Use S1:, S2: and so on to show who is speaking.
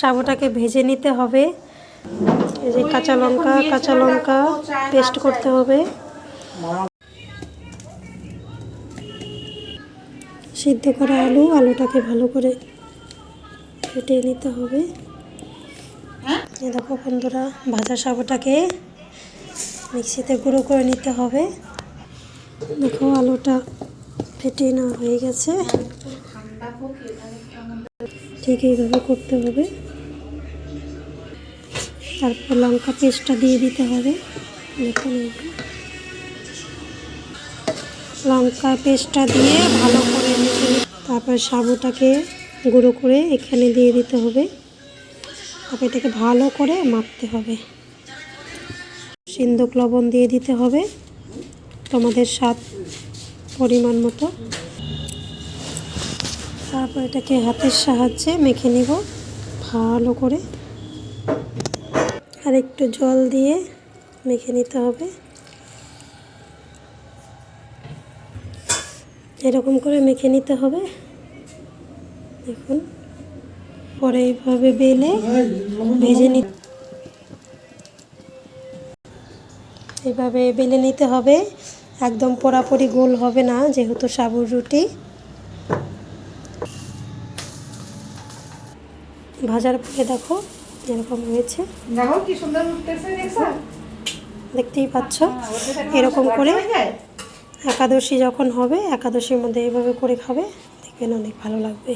S1: সাবুটাকে ভেজে নিতে হবে। এই যে কাঁচা লঙ্কা পেস্ট করতে হবে। সিদ্ধ করা আলুটাকে ভালো করে ফেটিয়ে নিতে হবে। এই দেখো বন্ধুরা, ভাজা সাবুটাকে মিক্সিতে গুঁড়ো করে নিতে হবে। দেখো আলুটা ফেটিয়ে নেওয়া হয়ে গেছে। ঠিক এইভাবে করতে হবে। তারপর লঙ্কা পেস্টটা দিয়ে দিতে হবে। দেখুন লঙ্কা পেস্টটা দিয়ে ভালো করে মিশিয়ে, তারপর সাবুটাকে গুঁড়ো করে এখানে দিয়ে দিতে হবে। তারপর এটাকে ভালো করে মাখতে হবে। সিন্দুক লবণ দিয়ে দিতে হবে তোমাদের স্বাদ পরিমাণ মতো। তারপর এটাকে হাতের সাহায্যে মেখে নিব ভালো করে। আর একটু জল দিয়ে মেখে নিতে হবে। এরকম করে মেখে নিতে হবে। দেখুন, পরে এইভাবে বেলে ভেজে এইভাবে বেলে নিতে হবে। একদম পোড়াপুরি গোল হবে না, যেহেতু সাবুর রুটি। ভাজার পরে দেখো এরকম হয়েছে।
S2: দেখো কি সুন্দর উঠতেছে, দেখছো?
S1: দেখতেই পাচ্ছ। এরকম করে একাদশী যখন হবে, একাদশীর মধ্যে এইভাবে করে খাবে, দেখবেন অনেক ভালো লাগবে।